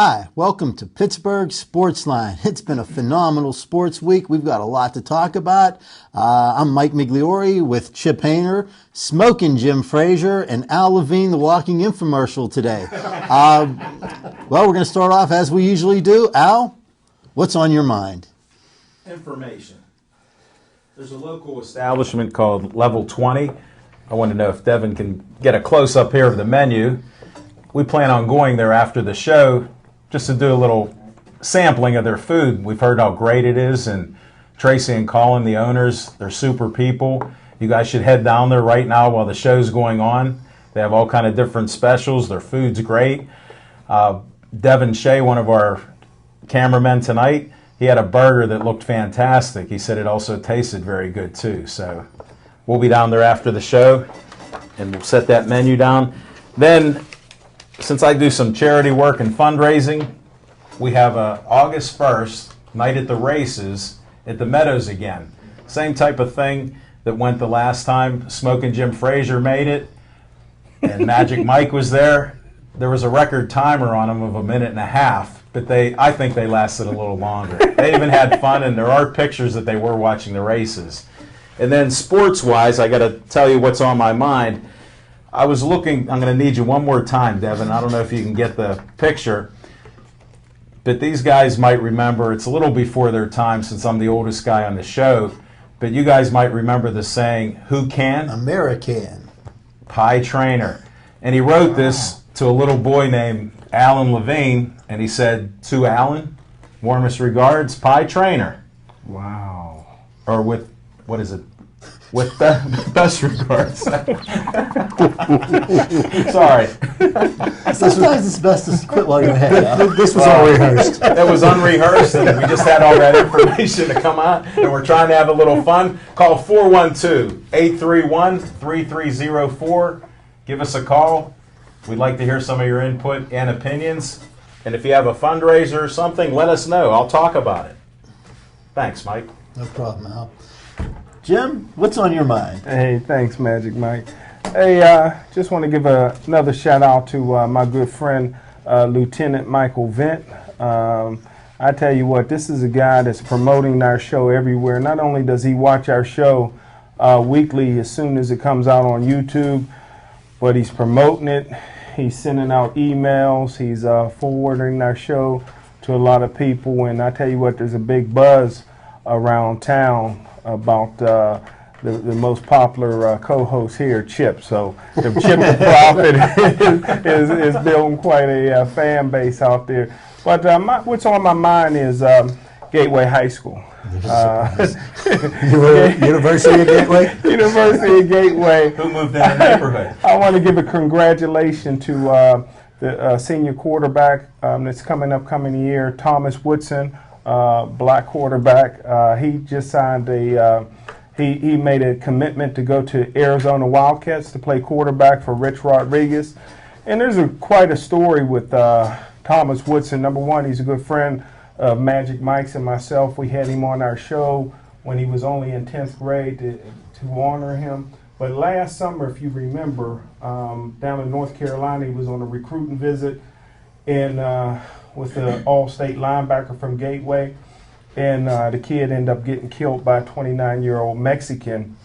Hi, welcome to Pittsburgh Sportsline. It's been a phenomenal sports week. We've got a lot to talk about. I'm Mike Migliori with Chip Hayner, Smoking Jim Frazier, and Al Levine, the walking infomercial today. Well, we're going to start off as we usually do. Al, what's on your mind? Information. There's a local establishment called Level 20. I want to know if Devin can get a close-up here of the menu. We plan on going there after the show just to do a little sampling of their food. We've heard how great it is, and Tracy and Colin, the owners, they're super people. You guys should head down there right now while the show's going on. They have all kind of different specials. Their food's great. Devin Shea, one of our cameramen tonight, he had a burger that looked fantastic. He said it also tasted very good too. So we'll be down there after the show, and we'll set that menu down. Then, since I do some charity work and fundraising, we have August 1st, night at the races at the Meadows again. Same type of thing that went the last time. Smoking Jim Frazier made it, and Magic Mike was there. There was a record timer on them of 1.5 minutes, but I think they lasted a little longer. They even had fun, and there are pictures that they were watching the races. And then sports-wise, I got to tell you what's on my mind. I was looking, I'm going to need you one more time, Devin. I don't know if you can get the picture, but these guys might remember, it's a little before their time since I'm the oldest guy on the show, but you guys might remember the saying, who can? American. Pie Trainer. And he wrote this to a little boy named Alan Levine, and he said, to Alan, warmest regards, Pie Trainer. Wow. Or with, what is it? With best regards. Sorry. Sometimes it's best to quit while you're ahead. This was all rehearsed. That was unrehearsed, and we just had all that information to come out, and we're trying to have a little fun. Call 412-831-3304. Give us a call. We'd like to hear some of your input and opinions. And if you have a fundraiser or something, let us know. I'll talk about it. Thanks, Mike. No problem, Al. Jim, what's on your mind? Hey, thanks, Magic Mike. Hey, just want to give another shout out to my good friend, Lieutenant Michael Vent. I tell you what, this is a guy that's promoting our show everywhere. Not only does he watch our show weekly as soon as it comes out on YouTube, but he's promoting it. He's sending out emails. He's forwarding our show to a lot of people. And I tell you what, there's a big buzz around town about the most popular co-host here, Chip. So the Chip the Prophet is building quite a fan base out there. But what's on my mind is Gateway High School. University of Gateway? University of Gateway. Who moved in the neighborhood? I want to give a congratulations to the senior quarterback that's coming year, Thomas Woodson. Black quarterback. He just signed he made a commitment to go to Arizona Wildcats to play quarterback for Rich Rodriguez. And there's quite a story with Thomas Woodson. Number one, he's a good friend of Magic Mike's and myself. We had him on our show when he was only in 10th grade to honor him. But last summer, if you remember, down in North Carolina, he was on a recruiting visit with the all-state linebacker from Gateway, and the kid ended up getting killed by a 29-year-old Mexican.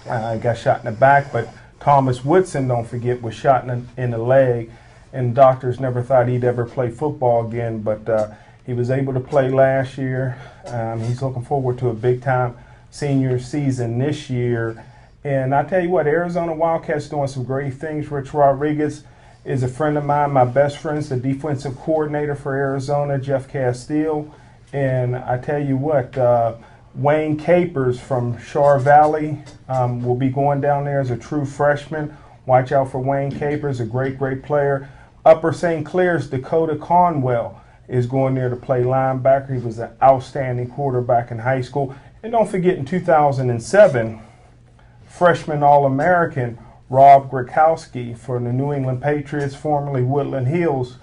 Got shot in the back, but Thomas Woodson, don't forget, was shot in the leg, and doctors never thought he'd ever play football again, but he was able to play last year. He's looking forward to a big-time senior season this year. And I tell you what, Arizona Wildcats doing some great things. Rich Rodriguez is a friend of mine. My best friend's the defensive coordinator for Arizona, Jeff Castile. And I tell you what, Wayne Capers from Char Valley will be going down there as a true freshman. Watch out for Wayne Capers, a great, great player. Upper St. Clair's Dakota Conwell is going there to play linebacker. He was an outstanding quarterback in high school. And don't forget, in 2007, freshman All-American Rob Gronkowski for the New England Patriots, formerly Woodland Hills,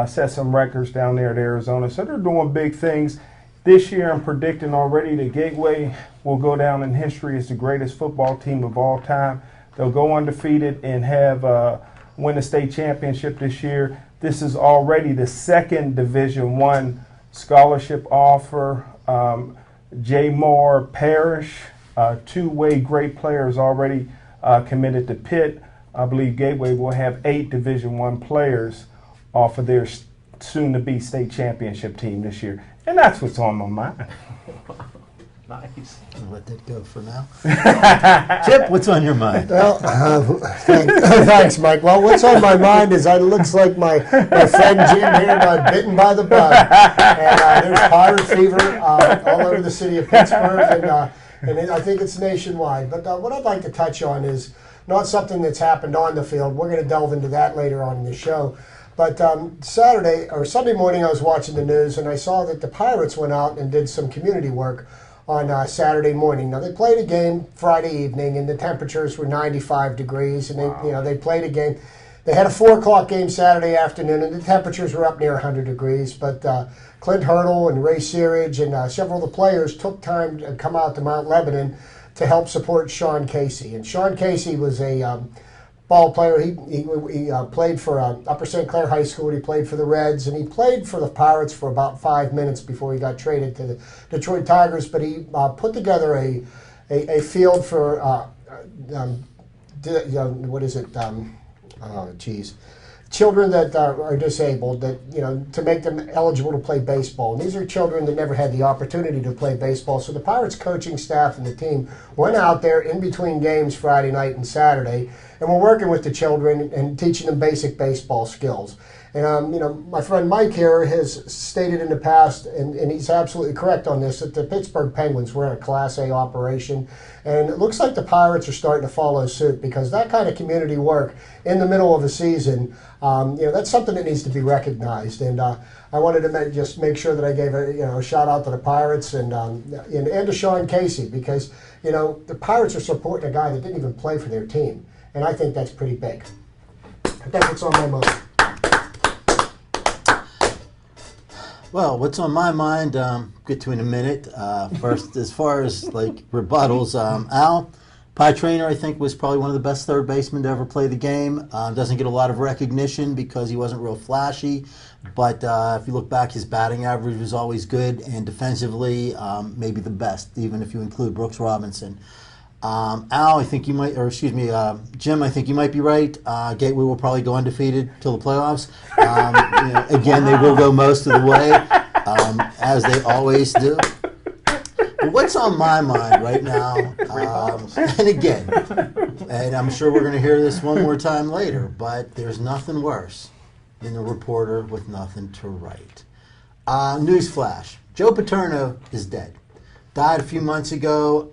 set some records down there at Arizona. So they're doing big things. This year I'm predicting already that Gateway will go down in history as the greatest football team of all time. They'll go undefeated and have win the state championship this year. This is already the second Division I scholarship offer. Jay Moore Parrish, two-way great players already committed to Pitt. I believe Gateway will have 8 Division I players off of their soon-to-be state championship team this year. And that's what's on my mind. Nice. I'll let that go for now. Chip, what's on your mind? Well, thanks, Mike. Well, what's on my mind is it looks like my friend Jim here got bitten by the bug. And there's pirate fever all over the city of Pittsburgh, and I think it's nationwide. But what I'd like to touch on is not something that's happened on the field. We're going to delve into that later on in the show. But Sunday morning, I was watching the news, and I saw that the Pirates went out and did some community work on Saturday morning. Now, they played a game Friday evening, and the temperatures were 95 degrees, and they played a game. They had a 4 o'clock game Saturday afternoon, and the temperatures were up near 100 degrees. But Clint Hurdle and Ray Searage and several of the players took time to come out to Mount Lebanon to help support Sean Casey. And Sean Casey was a ball player. He played for Upper St. Clair High School. He played for the Reds, and he played for the Pirates for about 5 minutes before he got traded to the Detroit Tigers. But he put together a field for children that are disabled, to make them eligible to play baseball. And these are children that never had the opportunity to play baseball. So the Pirates coaching staff and the team went out there in between games Friday night and Saturday, and we're working with the children and teaching them basic baseball skills. And my friend Mike here has stated in the past, and he's absolutely correct on this, that the Pittsburgh Penguins were in a Class A operation, and it looks like the Pirates are starting to follow suit, because that kind of community work in the middle of the season, that's something that needs to be recognized. And I wanted to just make sure that I gave a shout out to the Pirates and to Sean Casey, because the Pirates are supporting a guy that didn't even play for their team, and I think that's pretty big. That's what's on my mind. Well, what's on my mind, get to in a minute. First, as far as rebuttals, Al Pietrainer, I think, was probably one of the best third basemen to ever play the game. Doesn't get a lot of recognition because he wasn't real flashy, but if you look back, his batting average was always good, and defensively, maybe the best, even if you include Brooks Robinson. Al, I think you might, Jim, I think you might be right. Gateway will probably go undefeated till the playoffs. Again, they will go most of the way, as they always do. But what's on my mind right now, and again, and I'm sure we're going to hear this one more time later, but there's nothing worse than a reporter with nothing to write. Newsflash, Joe Paterno is dead. Died a few months ago.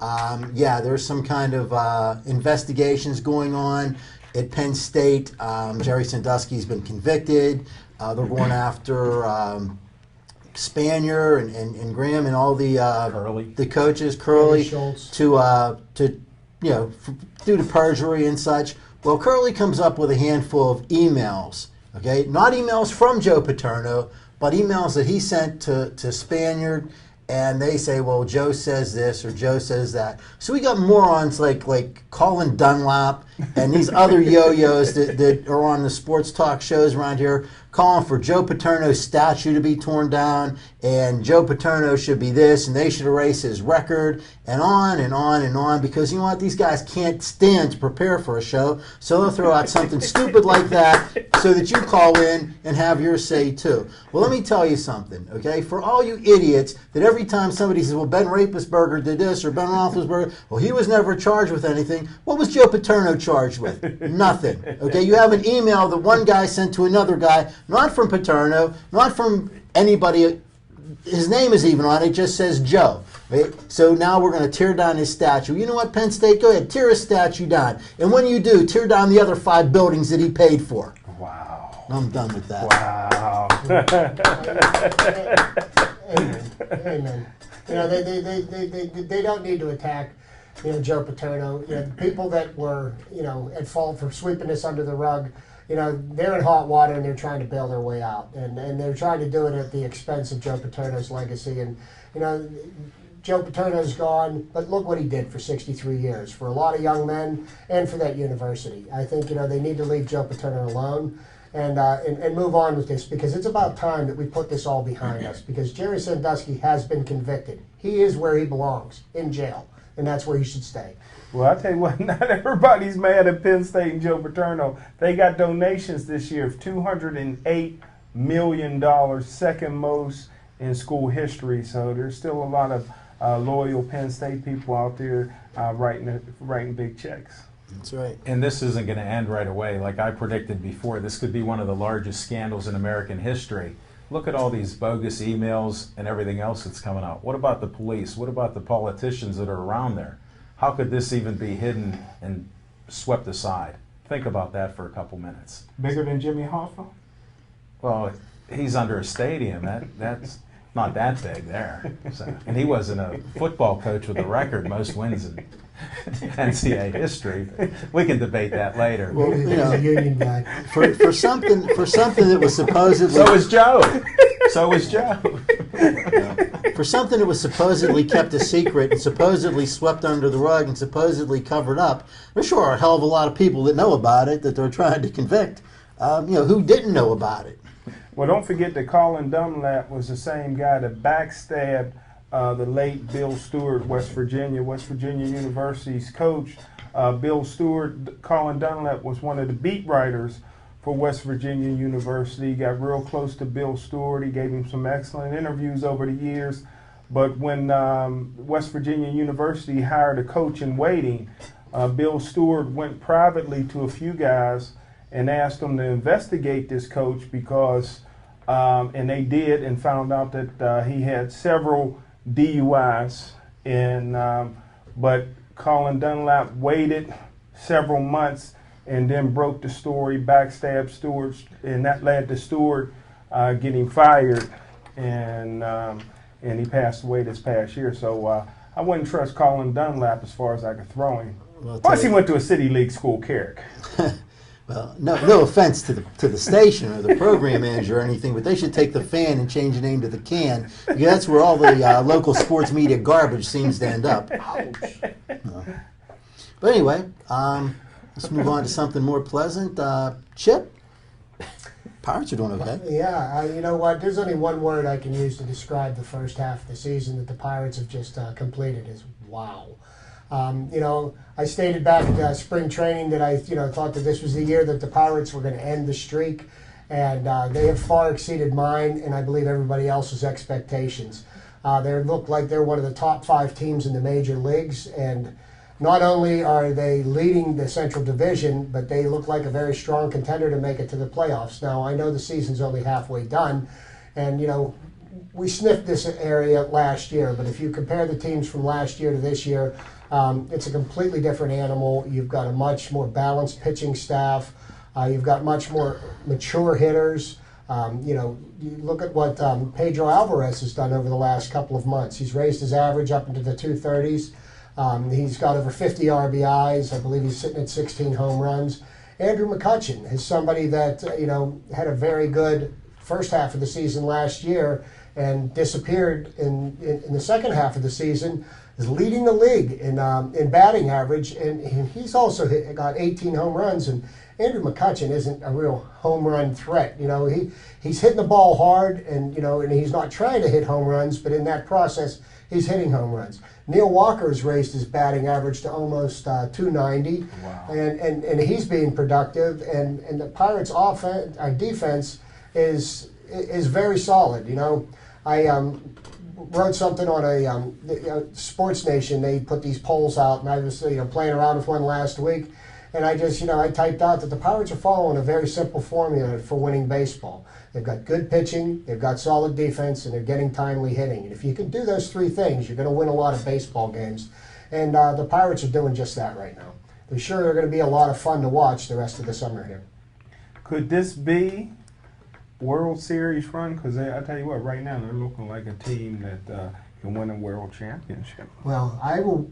There's some kind of investigations going on at Penn State. Jerry Sandusky's been convicted. They're going after Spanier and Graham and all the coaches, Curley, to due to perjury and such. Well, Curley comes up with a handful of emails. Okay, not emails from Joe Paterno, but emails that he sent to Spaniard. And they say, well, Joe says this or Joe says that. So we got morons like Colin Dunlap and these other yo-yos that are on the sports talk shows around here calling for Joe Paterno's statue to be torn down, and Joe Paterno should be this, and they should erase his record, and on and on and on, because you know what? These guys can't stand to prepare for a show, so they'll throw out something stupid like that so that you call in and have your say too. Well, let me tell you something, okay? For all you idiots that every time somebody says, well, Ben Roethlisberger did this, or Ben Roethlisberger, well, he was never charged with anything. What was Joe Paterno charged with? Nothing, okay? You have an email that one guy sent to another guy, not from Paterno, not from anybody. His name is even on it. It just says Joe. Right? So now we're going to tear down his statue. You know what, Penn State? Go ahead, tear his statue down. And when you do, tear down the other 5 buildings that he paid for. Wow. I'm done with that. Wow. Amen. They don't need to attack Joe Paterno. People that were at fault for sweeping this under the rug. They're in hot water and they're trying to bail their way out. And they're trying to do it at the expense of Joe Paterno's legacy. And, Joe Paterno's gone, but look what he did for 63 years, for a lot of young men and for that university. I think, they need to leave Joe Paterno alone. and move on with this, because it's about time that we put this all behind us, because Jerry Sandusky has been convicted. He is where he belongs, in jail, and that's where he should stay. Well, I tell you what, not everybody's mad at Penn State and Joe Paterno. They got donations this year of $208 million, second most in school history. So there's still a lot of loyal Penn State people out there writing big checks. That's right. And this isn't going to end right away. Like I predicted before, this could be one of the largest scandals in American history. Look at all these bogus emails and everything else that's coming out. What about the police? What about the politicians that are around there? How could this even be hidden and swept aside? Think about that for a couple minutes. Bigger than Jimmy Hoffa? Well, he's under a stadium. That's not that big there. So, and he wasn't a football coach with a record, most wins in NCAA history. We can debate that later. Well, He's a union guy. For something that was supposedly So is Joe. So is Joe. for something that was supposedly kept a secret and supposedly swept under the rug and supposedly covered up, there sure are a hell of a lot of people that know about it that they're trying to convict. Who didn't know about it? Well, don't forget that Colin Dunlap was the same guy that backstabbed the late Bill Stewart, West Virginia University's coach. Bill Stewart, Colin Dunlap was one of the beat writers for West Virginia University. He got real close to Bill Stewart. He gave him some excellent interviews over the years. But when West Virginia University hired a coach in waiting, Bill Stewart went privately to a few guys and asked them to investigate this coach because, and they did, and found out that he had several DUIs. But Colin Dunlap waited several months and then broke the story, backstabbed Stewart, and that led to Stewart getting fired, and he passed away this past year. So I wouldn't trust Colin Dunlap as far as I could throw him. Well, Plus, he went to a city league school, Carrick. Well, no offense to the station or the program manager or anything, but they should take the fan and change the name to the can, because that's where all the local sports media garbage seems to end up. But anyway, let's move on to something more pleasant. Chip, Pirates are doing okay. Yeah, you know what? There's only one word I can use to describe the first half of the season that the Pirates have just completed is wow. I stated back at spring training that I thought that this was the year that the Pirates were going to end the streak, and they have far exceeded mine and I believe everybody else's expectations. They look like they're one of the top 5 teams in the major leagues, and not only are they leading the Central Division, but they look like a very strong contender to make it to the playoffs. Now, I know the season's only halfway done, and we sniffed this area last year, but if you compare the teams from last year to this year, it's a completely different animal. You've got a much more balanced pitching staff. You've got much more mature hitters. You look at what Pedro Alvarez has done over the last couple of months. He's raised his average up into the 230s. He's got over 50 RBIs. I believe he's sitting at 16 home runs. Andrew McCutchen is somebody that had a very good first half of the season last year and disappeared in the second half of the season. Is leading the league in batting average, and he's also got 18 home runs. And Andrew McCutchen isn't a real home run threat. He's hitting the ball hard, and and he's not trying to hit home runs, but in that process, he's hitting home runs. Neil Walker has raised his batting average to almost 290, Wow. and he's being productive. And the Pirates' defense is very solid. I wrote something on a Sports Nation. They put these polls out, and I was playing around with one last week, and I just I typed out that the Pirates are following a very simple formula for winning baseball. They've got good pitching, they've got solid defense, and they're getting timely hitting. And if you can do those 3 things, you're going to win a lot of baseball games. And the Pirates are doing just that right now. They're sure they're going to be a lot of fun to watch the rest of the summer here. Could this be World Series run? Because I tell you what, right now they're looking like a team that can win a World Championship. Well, I will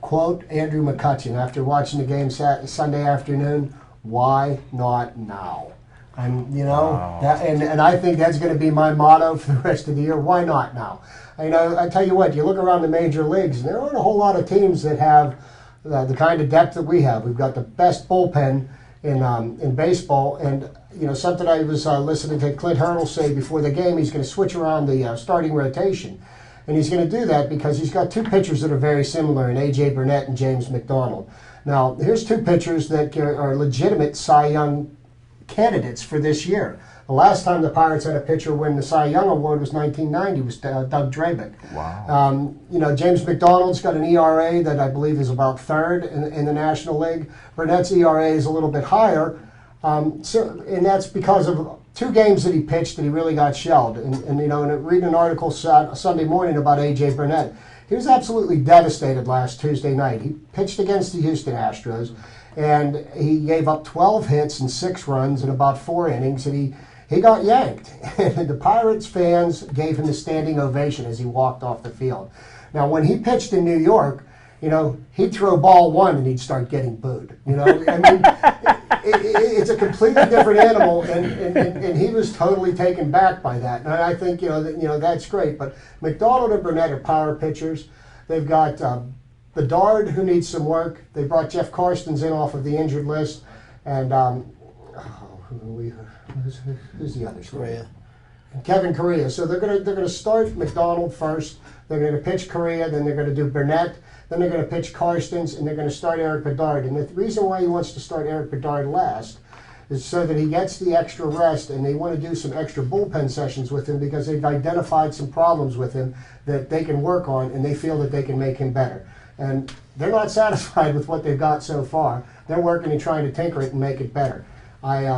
quote Andrew McCutchen after watching the game Sunday afternoon. Why not now? And Wow. and I think that's going to be my motto for the rest of the year. Why not now? I tell you what, you look around the major leagues, and there aren't a whole lot of teams that have the kind of depth that we have. We've got the best bullpen in baseball. And something I was listening to Clint Hurdle say before the game, he's going to switch around the starting rotation. And he's going to do that because he's got two pitchers that are very similar in A.J. Burnett and James McDonald. Now, here's two pitchers that are legitimate Cy Young candidates for this year. The last time the Pirates had a pitcher win the Cy Young Award was 1990, was Doug Drabick. Wow. James McDonald's got an ERA that I believe is about third in the National League. Burnett's ERA is a little bit higher, and that's because of two games that he pitched that he really got shelled. And reading an article Sunday morning about A.J. Burnett, he was absolutely devastated last Tuesday night. He pitched against the Houston Astros, and he gave up 12 hits and 6 runs in about 4 innings, and he got yanked. And the Pirates fans gave him a standing ovation as he walked off the field. Now, when he pitched in New York, he'd throw ball 1 and he'd start getting booed. It's a completely different animal, and he was totally taken back by that. And I think that's great. But McDonald and Burnett are power pitchers. They've got Bedard, who needs some work. They brought Jeff Karstens in off of the injured list, and who's the other? Correa. Kevin Correa. So they're gonna start McDonald first. They're gonna pitch Correa, then they're gonna do Burnett, then they're gonna pitch Karstens, and they're gonna start Eric Bedard. And the reason why he wants to start Eric Bedard last is so that he gets the extra rest, and they want to do some extra bullpen sessions with him because they've identified some problems with him that they can work on, and they feel that they can make him better. And they're not satisfied with what they've got so far. They're working and trying to tinker it and make it better. I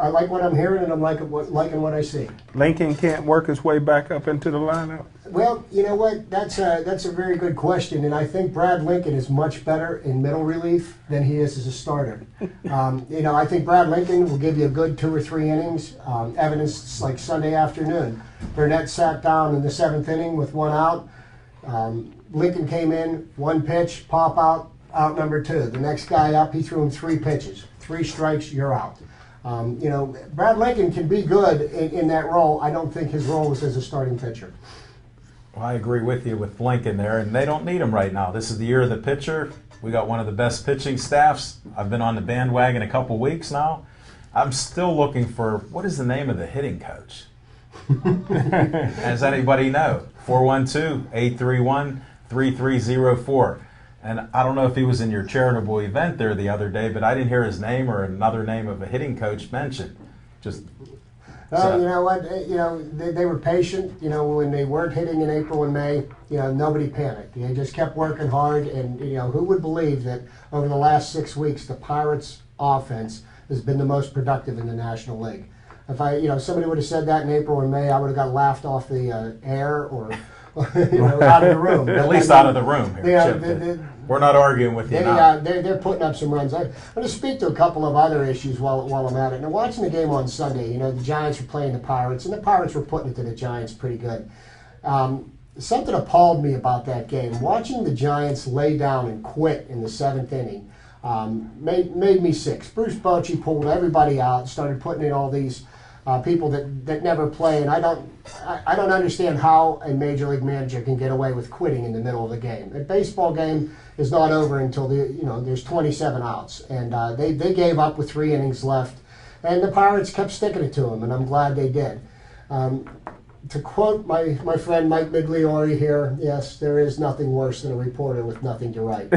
like what I'm hearing, and I'm liking what I see. Lincoln can't work his way back up into the lineup? Well, you know what? That's a very good question, and I think Brad Lincoln is much better in middle relief than he is as a starter. I think Brad Lincoln will give you a good 2 or 3 innings. Evidence like Sunday afternoon. Burnett sat down in the 7th inning with 1 out. Lincoln came in, 1 pitch, pop out number 2. The next guy up, he threw him 3 pitches. 3 strikes, you're out. Brad Lincoln can be good in that role. I don't think his role was as a starting pitcher. Well, I agree with you with Lincoln there, and they don't need him right now. This is the year of the pitcher. We got one of the best pitching staffs. I've been on the bandwagon a couple weeks now. I'm still looking for, what is the name of the hitting coach? Does anybody know? 412-831-3304. And I don't know if he was in your charitable event there the other day, but I didn't hear his name or another name of a hitting coach mentioned. You know what? They were patient. When they weren't hitting in April and May, nobody panicked. They just kept working hard, and who would believe that over the last 6 weeks, the Pirates' offense has been the most productive in the National League. If somebody would have said that in April and May, I would have got laughed off the air or out of the room. At least out of the room here, Chip. We're not arguing with you now. They're putting up some runs. I'm going to speak to a couple of other issues while I'm at it. Now, watching the game on Sunday, the Giants were playing the Pirates, and the Pirates were putting it to the Giants pretty good. Something appalled me about that game. Watching the Giants lay down and quit in the 7th inning made me sick. Bruce Bochy pulled everybody out, started putting in all these people that never play, and I don't understand how a major league manager can get away with quitting in the middle of the game. A baseball game is not over until there's 27 outs, and they gave up with 3 innings left, and the Pirates kept sticking it to them, and I'm glad they did. To quote my friend Mike Migliore here, yes, there is nothing worse than a reporter with nothing to write.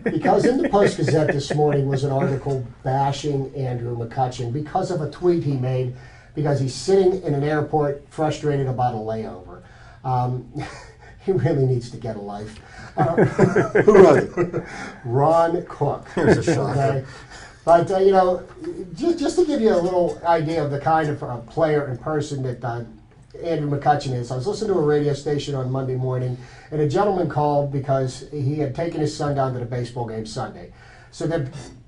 Because in the Post-Gazette this morning was an article bashing Andrew McCutchen because of a tweet he made because he's sitting in an airport frustrated about a layover. He really needs to get a life. Who wrote it? Ron Cook. There's a shocker. Okay? But, just to give you a little idea of the kind of player and person that Andrew McCutchen is, I was listening to a radio station on Monday morning, and a gentleman called because he had taken his son down to the baseball game Sunday. So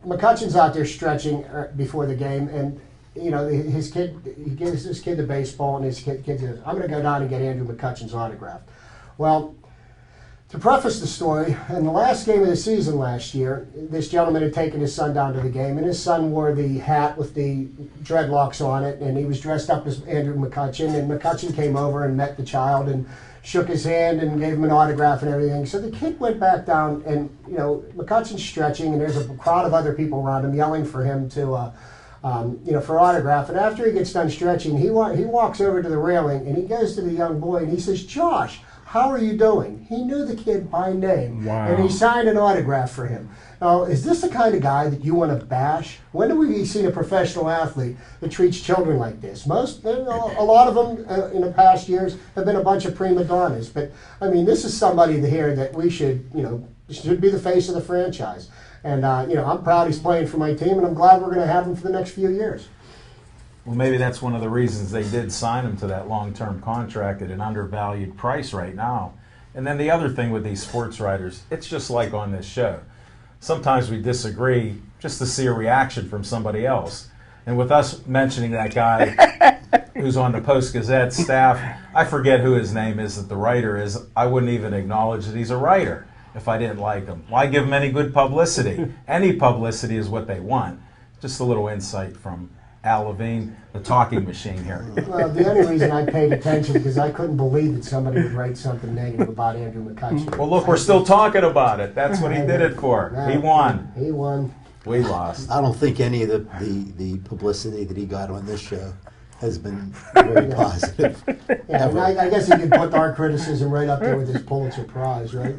McCutchen's out there stretching before the game, and his kid, he gives his kid the baseball, and his kid says, I'm going to go down and get Andrew McCutchen's autograph. Well, To preface the story, in the last game of the season last year, this gentleman had taken his son down to the game, and his son wore the hat with the dreadlocks on it, and he was dressed up as Andrew McCutcheon, and McCutcheon came over and met the child and shook his hand and gave him an autograph and everything. So the kid went back down, and McCutcheon's stretching, and there's a crowd of other people around him yelling for him to, for autograph. And after he gets done stretching, he walks over to the railing, and he goes to the young boy, and he says, "Josh, how are you doing?" He knew the kid by name, and he signed an autograph for him. Now, is this the kind of guy that you want to bash? When have we seen a professional athlete that treats children like this? A lot of them in the past years have been a bunch of prima donnas. But I mean, this is somebody here that we should be the face of the franchise. And I'm proud he's playing for my team, and I'm glad we're going to have him for the next few years. Well, maybe that's one of the reasons they did sign him to that long-term contract at an undervalued price right now. And then the other thing with these sports writers, it's just like on this show. Sometimes we disagree just to see a reaction from somebody else. And with us mentioning that guy who's on the Post-Gazette staff, I forget who his name is that the writer is. I wouldn't even acknowledge that he's a writer if I didn't like him. Why give him any good publicity? Any publicity is what they want. Just a little insight from Al Levine, the talking machine here. Well, the only reason I paid attention because I couldn't believe that somebody would write something negative about Andrew McCutcheon. Well, look, we're still talking about it. That's what he did it for. He won. He won. We lost. I don't think any of the publicity that he got on this show has been very positive. Yeah, I guess he could put our criticism right up there with his Pulitzer Prize, right?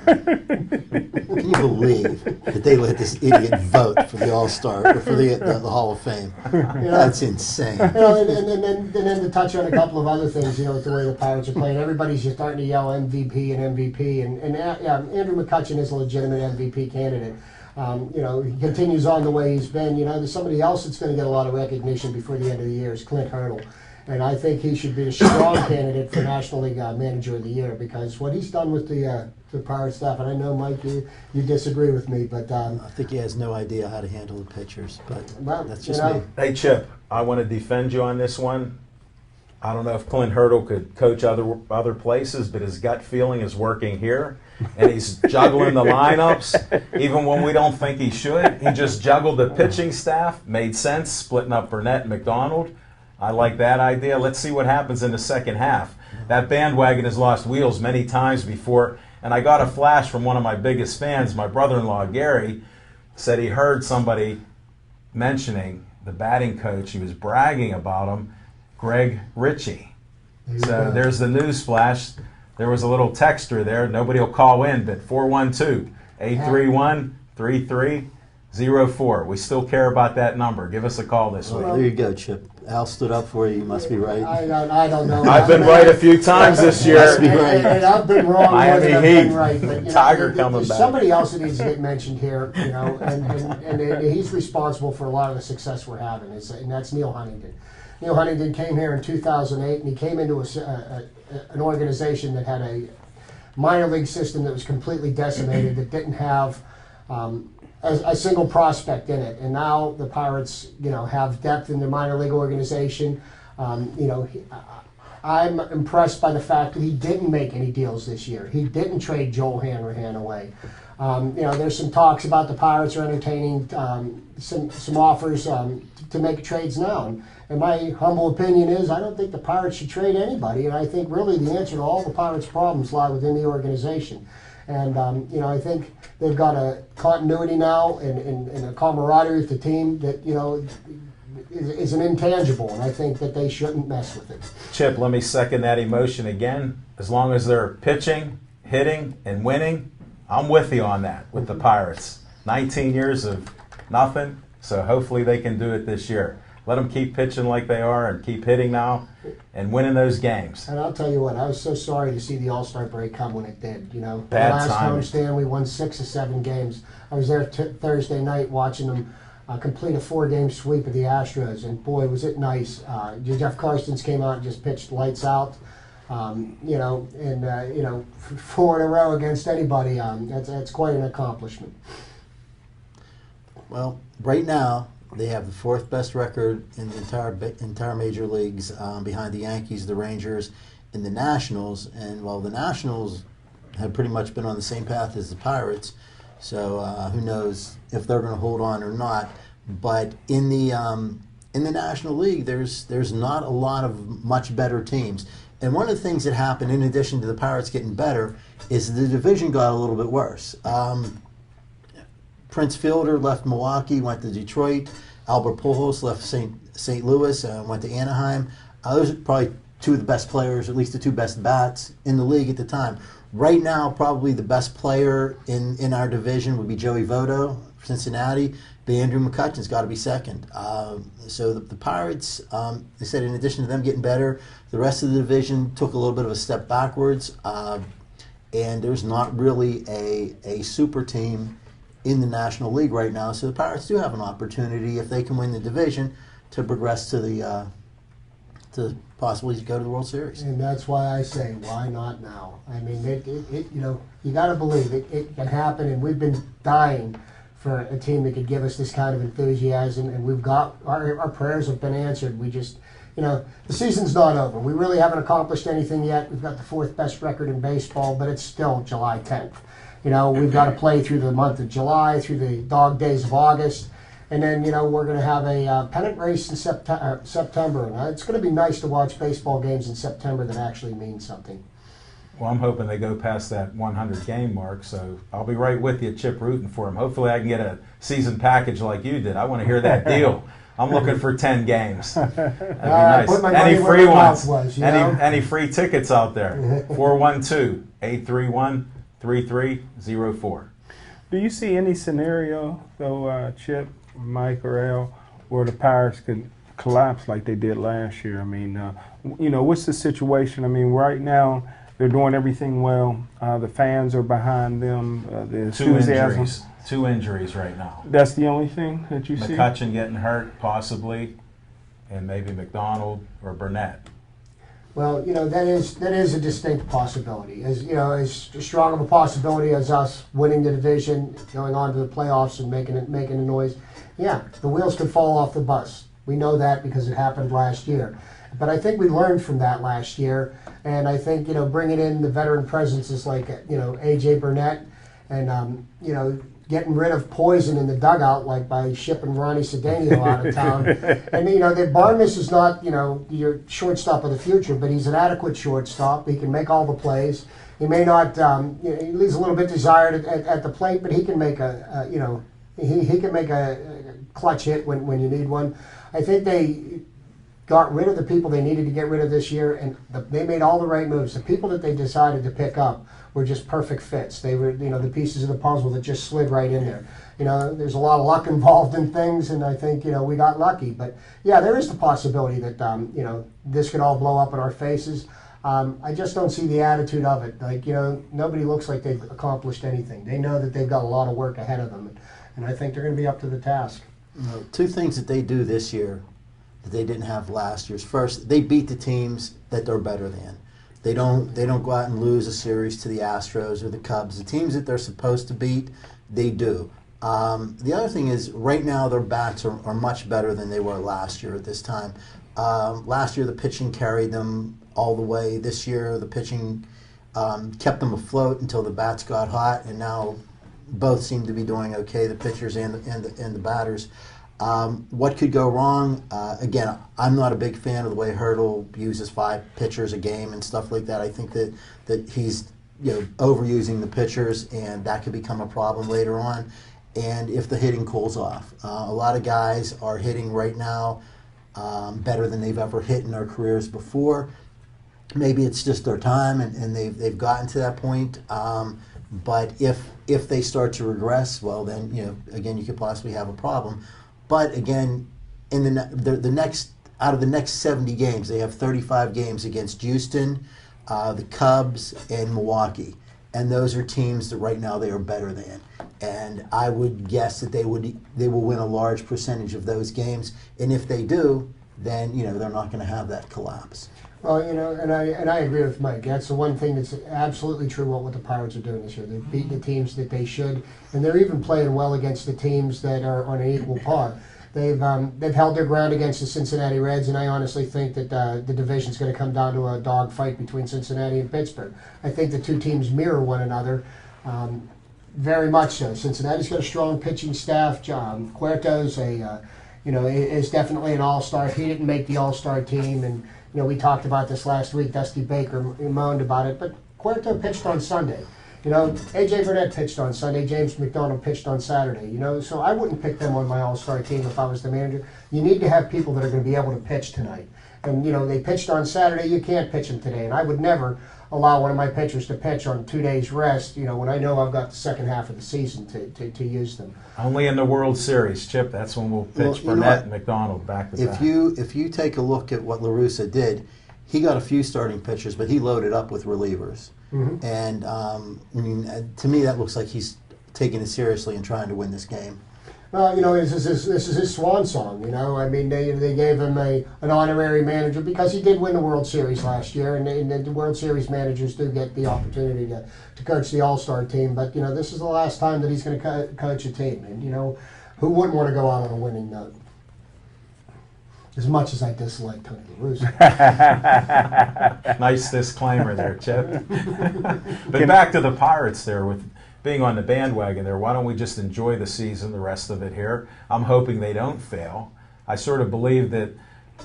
Can you believe that they let this idiot vote for the All-Star, or for the Hall of Fame? That's insane. And then to touch on a couple of other things, with the way the Pirates are playing, everybody's just starting to yell MVP and MVP, and Andrew McCutcheon is a legitimate MVP candidate. He continues on the way he's been. There's somebody else that's going to get a lot of recognition before the end of the year is Clint Hurdle. And I think he should be a strong candidate for National League Manager of the Year because what he's done with the Pirate staff, and I know, Mike, you disagree with me, but I think he has no idea how to handle the pitchers, but that's just me. Hey, Chip, I want to defend you on this one. I don't know if Clint Hurdle could coach other places, but his gut feeling is working here, and he's juggling the lineups, even when we don't think he should. He just juggled the pitching staff, made sense, splitting up Burnett and McDonald. I like that idea. Let's see what happens in the second half. That bandwagon has lost wheels many times before, and I got a flash from one of my biggest fans, my brother-in-law, Gary, said he heard somebody mentioning the batting coach. He was bragging about him, Greg Ritchie. So there's the news flash. There was a little texter there. Nobody will call in, but 412-831-3304. We still care about that number. Give us a call this week. There you go, Chip. Al stood up for you. You must be right. I don't know. I've been right a few times this year. Must be right. And I've been wrong. Miami I've Heat. been right. But, Tiger coming there's back. Somebody else that needs to get mentioned here, and he's responsible for a lot of the success we're having, and that's Neil Huntington. Neil Huntington came here in 2008, and he came into an organization that had a minor league system that was completely decimated, that didn't have a single prospect in it. And now the Pirates, have depth in their minor league organization. I'm impressed by the fact that he didn't make any deals this year. He didn't trade Joel Hanrahan away. There's some talks about the Pirates are entertaining some offers to make trades now. And my humble opinion is I don't think the Pirates should trade anybody, and I think really the answer to all the Pirates' problems lie within the organization. And, I think they've got a continuity now and a camaraderie with the team that, is an intangible, and I think that they shouldn't mess with it. Chip, let me second that emotion again. As long as they're pitching, hitting, and winning, I'm with you on that with the Pirates. 19 years of nothing, so hopefully they can do it this year. Let them keep pitching like they are and keep hitting now and winning those games. And I'll tell you what, I was so sorry to see the All-Star break come when it did. Bad the last timing. homestand, we won 6 or 7 games. I was there Thursday night watching them complete a 4-game sweep of the Astros, and boy, was it nice. Jeff Karstens came out and just pitched lights out. 4 in a row against anybody. That's quite an accomplishment. Well, right now, they have the 4th best record in the entire major leagues, behind the Yankees, the Rangers, and the Nationals. And while the Nationals have pretty much been on the same path as the Pirates. So who knows if they're going to hold on or not. But in the National League, there's not a lot of much better teams. And one of the things that happened, in addition to the Pirates getting better, is the division got a little bit worse. Prince Fielder left Milwaukee, went to Detroit. Albert Pujols left St. Louis, went to Anaheim. Those are probably two of the best players, at least the two best bats in the league at the time. Right now, probably the best player in our division would be Joey Votto, Cincinnati. But Andrew McCutcheon's got to be second. So the Pirates, they said in addition to them getting better, the rest of the division took a little bit of a step backwards. And there's not really a super team in the National League right now. So the Pirates do have an opportunity, if they can win the division, to progress to the to possibly go to the World Series. And that's why I say, why not now? I mean, it you know, you got to believe it can happen, and we've been dying for a team that could give us this kind of enthusiasm, and we've got our prayers have been answered. We just, you know, the season's not over. We really haven't accomplished anything yet. We've got the 4th best record in baseball, but it's still July 10th. You know, we've got to play through the month of July, through the dog days of August, and then, you know, we're going to have a pennant race in September. And it's going to be nice to watch baseball games in September that actually mean something. Well, I'm hoping they go past that 100-game mark, so I'll be right with you, Chip, rooting for them. Hopefully I can get a season package like you did. I want to hear that deal. I'm looking for 10 games. That'd be nice. Put my money Any where free my ones? mouth was, you know? Any free tickets out there? 412-831-3304. Do you see any scenario, though, Chip, Mike, or Al, where the Pirates could collapse like they did last year? I mean, you know, what's the situation? I mean, right now they're doing everything well. The fans are behind them. The enthusiasm. Two injuries right now. That's the only thing that you see? McCutcheon getting hurt, possibly, and maybe McDonald or Burnett. Well, you know, that is a distinct possibility. As you know, as strong of a possibility as us winning the division, going on to the playoffs, and making a noise. Yeah, the wheels could fall off the bus. We know that because it happened last year. But I think we learned from that last year, and I think, you know, bringing in the veteran presences like, you know, A.J. Burnett, and you know, getting rid of poison in the dugout, like by shipping Ronnie Cedeno out of town. And, you know, that Barnes is not, you know, your shortstop of the future, but he's an adequate shortstop. He can make all the plays. He may not, you know, he leaves a little bit desired at the plate, but he can make you know, he can make a clutch hit when you need one. I think they got rid of the people they needed to get rid of this year, and they made all the right moves. The people that they decided to pick up were just perfect fits. They were, you know, the pieces of the puzzle that just slid right in there. You know, there's a lot of luck involved in things, and I think, you know, we got lucky. But yeah, there is the possibility that, you know, this could all blow up in our faces. I just don't see the attitude of it. Like, you know, nobody looks like they've accomplished anything. They know that they've got a lot of work ahead of them, and I think they're going to be up to the task. You know, two things that they do this year that they didn't have last year's. First, they beat the teams that they're better than. They don't go out and lose a series to the Astros or the Cubs. The teams that they're supposed to beat, they do. The other thing is, right now their bats are much better than they were last year at this time. Last year the pitching carried them all the way. This year the pitching kept them afloat until the bats got hot, and now both seem to be doing okay, the pitchers and the batters. What could go wrong? Again, I'm not a big fan of the way Hurdle uses 5 pitchers a game and stuff like that. I think that he's, you know, overusing the pitchers, and that could become a problem later on. And if the hitting cools off, a lot of guys are hitting right now better than they've ever hit in their careers before. Maybe it's just their time, and they've gotten to that point. But if they start to regress, well, then, you know, again, you could possibly have a problem. But again, in the next, out of the next 70 games, they have 35 games against Houston, the Cubs, and Milwaukee, and those are teams that right now they are better than. And I would guess that they will win a large percentage of those games. And if they do, then, you know, they're not going to have that collapse. Well, you know, and I agree with Mike. That's the one thing that's absolutely true about what the Pirates are doing this year. They're beating the teams that they should, and they're even playing well against the teams that are on an equal par. they've held their ground against the Cincinnati Reds, and I honestly think that the division's going to come down to a dogfight between Cincinnati and Pittsburgh. I think the two teams mirror one another. Very much so. Cincinnati's got a strong pitching staff. Cuerto's is definitely an all-star. He didn't make the all-star team, and we talked about this last week. Dusty Baker moaned about it, but Cuerto pitched on Sunday. A.J. Burnett pitched on Sunday. James McDonald pitched on Saturday. So I wouldn't pick them on my all-star team if I was the manager. You need to have people that are going to be able to pitch tonight. And they pitched on Saturday. You can't pitch them today, and I would never allow one of my pitchers to pitch on 2 days rest, when I know I've got the second half of the season to use them. Only in the World Series, Chip. That's when we'll pitch Burnett and McDonald back to back. If you take a look at what La Russa did, he got a few starting pitchers, but he loaded up with relievers. Mm-hmm. And to me, that looks like he's taking it seriously and trying to win this game. Well, this is his swan song. They gave him an honorary manager because he did win the World Series last year, and the World Series managers do get the opportunity to coach the All-Star team. But this is the last time that he's going to coach a team, and who wouldn't want to go out on a winning note? As much as I dislike Tony La Russa. Nice disclaimer there, Chip. But back to the Pirates there with being on the bandwagon there. Why don't we just enjoy the season, the rest of it here? I'm hoping they don't fail. I sort of believe that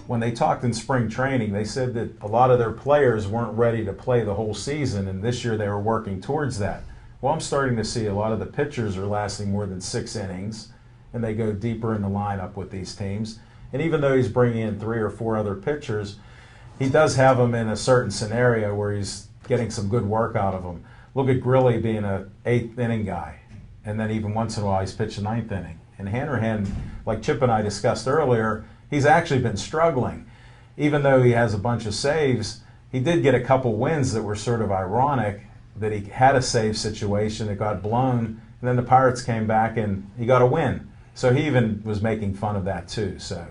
when they talked in spring training, they said that a lot of their players weren't ready to play the whole season, and this year they were working towards that. Well, I'm starting to see a lot of the pitchers are lasting more than 6 innings, and they go deeper in the lineup with these teams. And even though he's bringing in 3 or 4 other pitchers, he does have them in a certain scenario where he's getting some good work out of them. Look at Grilly being an 8th inning guy, and then even once in a while he's pitched a 9th inning. And Hanrahan, like Chip and I discussed earlier, he's actually been struggling. Even though he has a bunch of saves, he did get a couple wins that were sort of ironic, that he had a save situation that got blown, and then the Pirates came back and he got a win. So he even was making fun of that too. So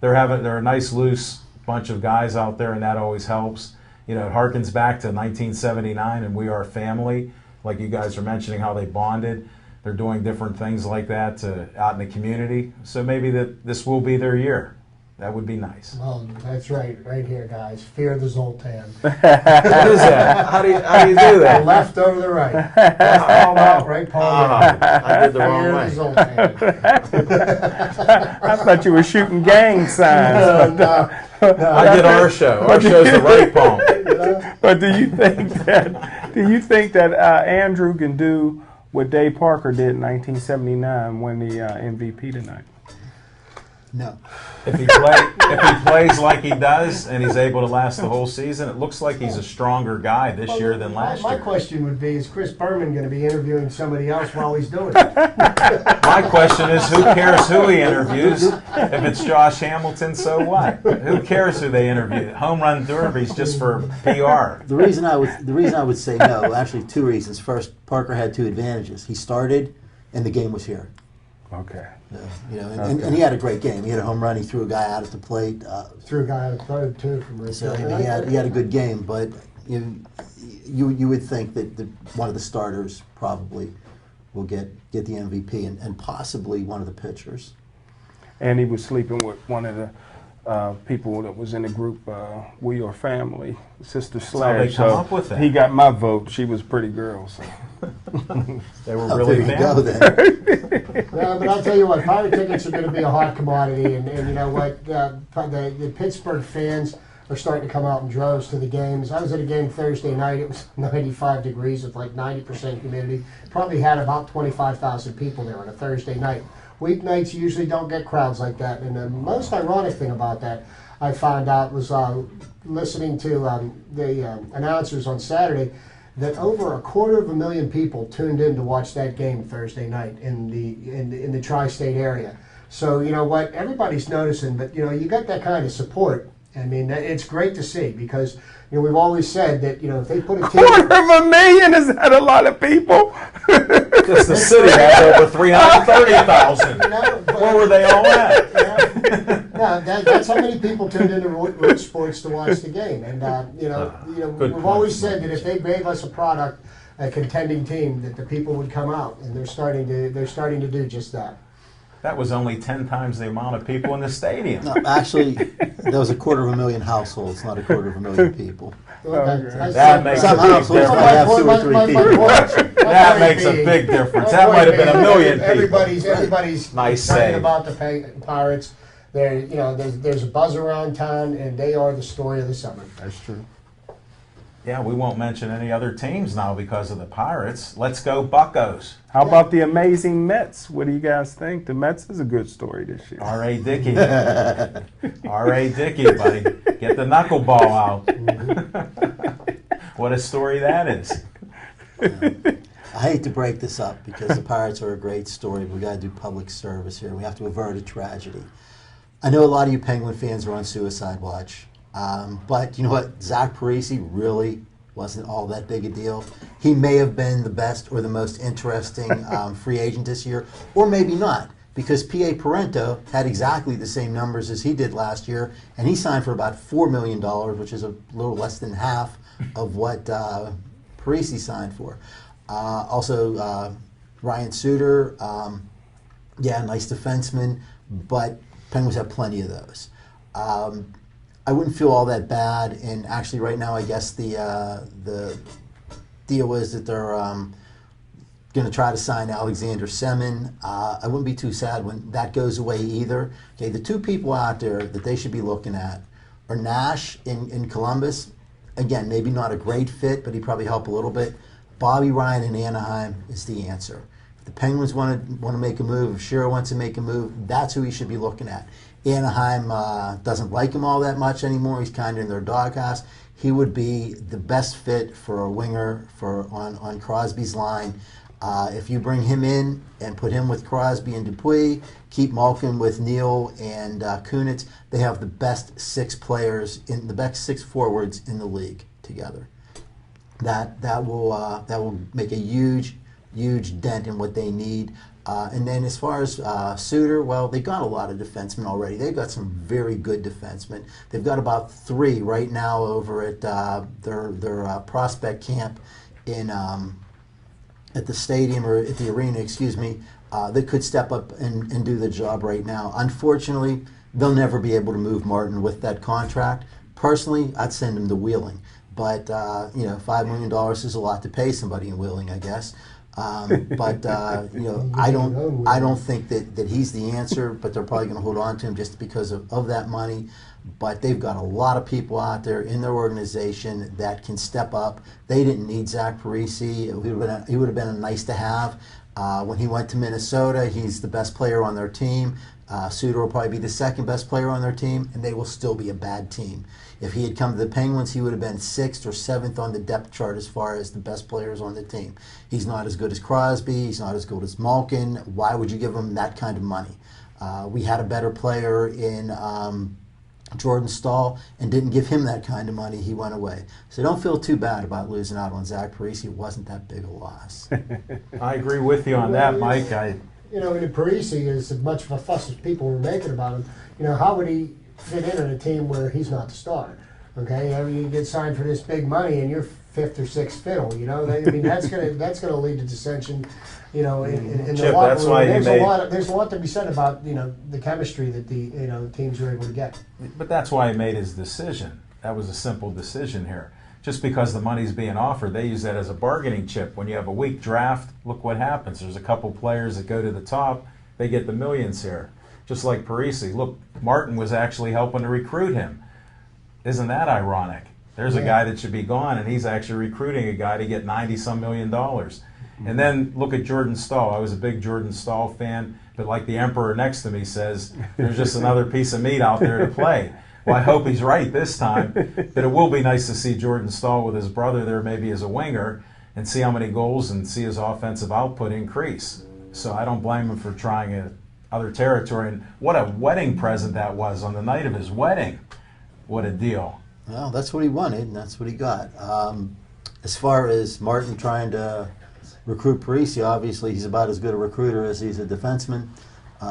they're a nice loose bunch of guys out there, and that always helps. It harkens back to 1979 and We Are Family, like you guys are mentioning how they bonded. They're doing different things like that out in the community. So maybe this will be their year. That would be nice. Well, that's right here, guys. Fear the Zoltan. What is that? How do you do that? Left over the right. Left palm out, right palm out. I did the wrong way. Fear the Zoltan. I thought you were shooting gang signs. No. I did our show. Our show's the right palm. But do you think that Andrew can do what Dave Parker did in 1979, win the MVP tonight? No. If he plays like he does and he's able to last the whole season, it looks like he's a stronger guy this year than last year. My question would be, is Chris Berman going to be interviewing somebody else while he's doing it? My question is, who cares who he interviews? If it's Josh Hamilton, so what? Who cares who they interview? Home run derby's just for PR. The reason I would say no, actually 2 reasons. First, Parker had 2 advantages. He started, and the game was here. Okay. And he had a great game. He had a home run. He threw a guy out at the plate. Threw a guy out of the third too from right So there. he had a good game, but you would think that one of the starters probably will get the MVP and possibly one of the pitchers. And he was sleeping with one of the people that was in the group, We Are Family, Sister Slash. How they come up with that. He got my vote. She was a pretty girl. So. They were really there you go, then. No, but I'll tell you what, pirate tickets are going to be a hot commodity, and you know what, the Pittsburgh fans are starting to come out in droves to the games. I was at a game Thursday night. It was 95 degrees with like 90% humidity. Probably had about 25,000 people there on a Thursday night. Weeknights usually don't get crowds like that, and the most ironic thing about that I found out was listening to the announcers on Saturday that over 250,000 people tuned in to watch that game Thursday night in the tri-state area. So you know what, everybody's noticing, but you know, you got that kind of support. I mean, it's great to see, because you know, we've always said that, you know, if they put a team... 250,000, is that a lot of people? Just the city has over 330,000. Where were they all at? No, that's how many people tuned into Root Sports to watch the game. And we've always said that if they gave us a product, a contending team, that the people would come out, and they're starting to do just that. That was only 10 times the amount of people in the stadium. No, actually, there was 250,000 households, not 250,000 people. That makes Some a big households might have difference. 2 or 3 people. That makes a big difference. That might have been 1 million people. Everybody's Nice excited save. about the Pirates. There's a buzz around town, and they are the story of the summer. That's true. Yeah, we won't mention any other teams now because of the Pirates. Let's go Buccos. How about the amazing Mets? What do you guys think? The Mets is a good story this year. R.A. Dickey. R.A. Dickey, buddy. Get the knuckleball out. What a story that is. I hate to break this up because the Pirates are a great story, but we got to do public service here. We have to avert a tragedy. I know a lot of you Penguin fans are on suicide watch. But you know what? Zach Parise really wasn't all that big a deal. He may have been the best or the most interesting free agent this year, or maybe not, because P.A. Parento had exactly the same numbers as he did last year, and he signed for about $4 million, which is a little less than half of what Parise signed for. Also, Ryan Suter, nice defenseman, but Penguins have plenty of those. I wouldn't feel all that bad, and actually right now I guess the deal is that they're going to try to sign Alexander Semin. I wouldn't be too sad when that goes away either. Okay, the 2 people out there that they should be looking at are Nash in Columbus. Again, maybe not a great fit, but he'd probably help a little bit. Bobby Ryan in Anaheim is the answer. If the Penguins want to make a move, if Shiro wants to make a move, that's who he should be looking at. Anaheim doesn't like him all that much anymore. He's kind of in their doghouse. He would be the best fit for a winger on Crosby's line. If you bring him in and put him with Crosby and Dupuis, keep Malkin with Neal and Kunitz, they have the best 6 players the best 6 forwards in the league together. That will make a huge dent in what they need. And then as far as Suter, well, they got a lot of defensemen already. They've got some very good defensemen. They've got about 3 right now over at their prospect camp at the stadium or at the arena, that could step up and do the job right now. Unfortunately, they'll never be able to move Martin with that contract. Personally, I'd send him to Wheeling. But, $5 million is a lot to pay somebody in Wheeling, I guess. I don't think that he's the answer, but they're probably going to hold on to him just because of that money. But they've got a lot of people out there in their organization that can step up. They didn't need Zach Parise. He would have been a nice to have. When he went to Minnesota, he's the best player on their team. Suter will probably be the 2nd best player on their team, and they will still be a bad team. If he had come to the Penguins, he would have been 6th or 7th on the depth chart as far as the best players on the team. He's not as good as Crosby. He's not as good as Malkin. Why would you give him that kind of money? We had a better player in Jordan Stahl and didn't give him that kind of money. He went away. So don't feel too bad about losing out on Zach Parise. It wasn't that big a loss. I agree with you on that, Mike. Parise is as much of a fuss as people were making about him. How would he fit in on a team where he's not the star? Okay, you get signed for this big money and you're 5th or 6th fiddle. That's gonna lead to dissension. In Chip, the locker that's room. why There's a lot to be said about the chemistry that the teams are able to get. But that's why he made his decision. That was a simple decision here. Just because the money's being offered, they use that as a bargaining chip. When you have a weak draft, look what happens. There's a couple players that go to the top. They get the millions here. Just like Parise. Look, Martin was actually helping to recruit him. Isn't that ironic? There's a guy that should be gone, and he's actually recruiting a guy to get $90-some million. And then look at Jordan Stahl. I was a big Jordan Stahl fan, but like the emperor next to me says, there's just another piece of meat out there to play. Well, I hope he's right this time, but it will be nice to see Jordan Stahl with his brother there maybe as a winger and see how many goals and see his offensive output increase. So I don't blame him for trying other territory. And what a wedding present that was on the night of his wedding. What a deal. Well, that's what he wanted, and that's what he got. As far as Martin trying to recruit Parise, obviously he's about as good a recruiter as he's a defenseman. They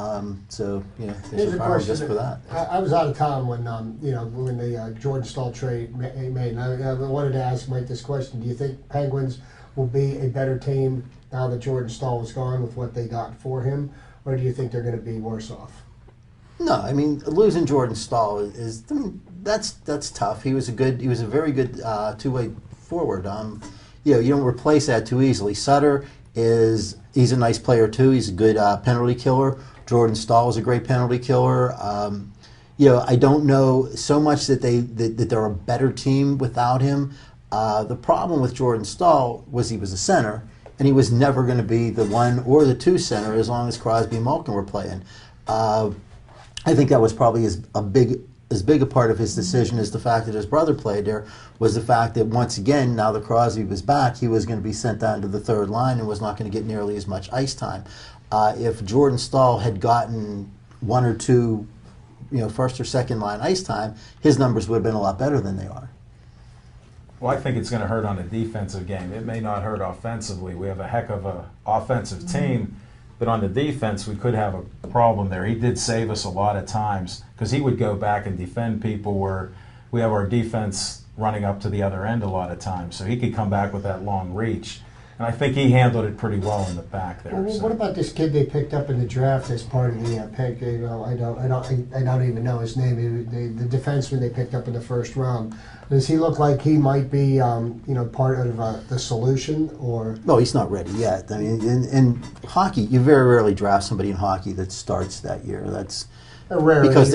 should fire him just for that. I was out of town when when the Jordan Stahl trade made, and I wanted to ask Mike this question: do you think Penguins will be a better team now that Jordan Stahl is gone with what they got for him, or do you think they're going to be worse off? No, I mean losing Jordan Stahl is I mean that's tough. He was a very good two-way forward. You don't replace that too easily. Sutter he's a nice player too. He's a good penalty killer. Jordan Stahl is a great penalty killer. I don't know so much that they're a better team without him. The problem with Jordan Stahl was he was a center, and he was never going to be the 1 or the 2 center as long as Crosby and Malkin were playing. I think that was probably as big a part of his decision as the fact that his brother played there, was the fact that once again, now that Crosby was back, he was going to be sent down to the third line and was not going to get nearly as much ice time. If Jordan Stahl had gotten 1 or 2, first or second line ice time, his numbers would have been a lot better than they are. Well, I think it's going to hurt on the defensive game. It may not hurt offensively. We have a heck of an offensive team. But on the defense, we could have a problem there. He did save us a lot of times because he would go back and defend people where we have our defense running up to the other end a lot of times. So he could come back with that long reach. And I think he handled it pretty well in the back there. Well, what about this kid they picked up in the draft as part of the pick? I don't even know his name. The defenseman they picked up in the first round. Does he look like he might be, part of the solution, or? No, he's not ready yet. I mean, in hockey, you very rarely draft somebody in hockey that starts that year. That's rarely, because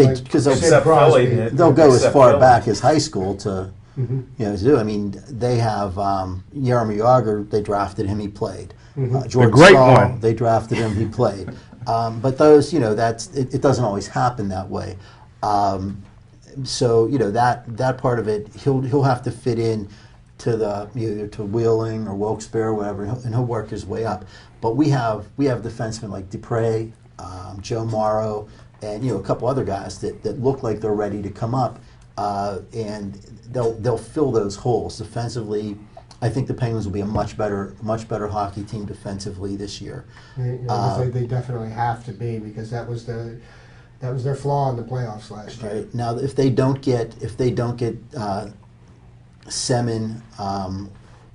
they'll go as far back as high school to. To do. I mean, they have Jaromir Jagr. They drafted him. He played. Jordan Stahl. They drafted him. He played. But those, it doesn't always happen that way. So that part of it, he'll have to fit in to either to Wheeling or Wilkes-Barre or whatever, and he'll work his way up. But we have defensemen like Dupre, Joe Morrow, and a couple other guys that look like they're ready to come up. And they'll fill those holes defensively. I think the Penguins will be a much better hockey team defensively this year. They definitely have to be, because that was their flaw in the playoffs last year. Right. Now, if they don't get Semin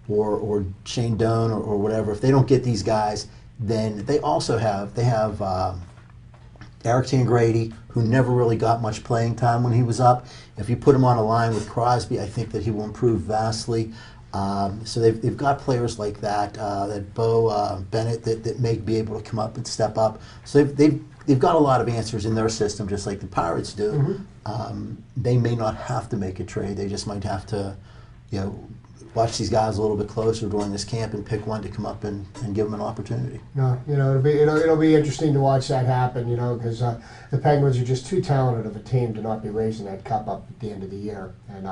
or Shane Doan or whatever, if they don't get these guys, then they have Eric Tangradi, who never really got much playing time when he was up. If you put him on a line with Crosby, I think that he will improve vastly. So they've got players like that, that Bo Bennett that may be able to come up and step up. So they've got a lot of answers in their system, just like the Pirates do. They may not have to make a trade. They just might have to, watch these guys a little bit closer during this camp and pick one to come up and give them an opportunity. No, it'll be interesting to watch that happen. Because the Penguins are just too talented of a team to not be raising that cup up at the end of the year. And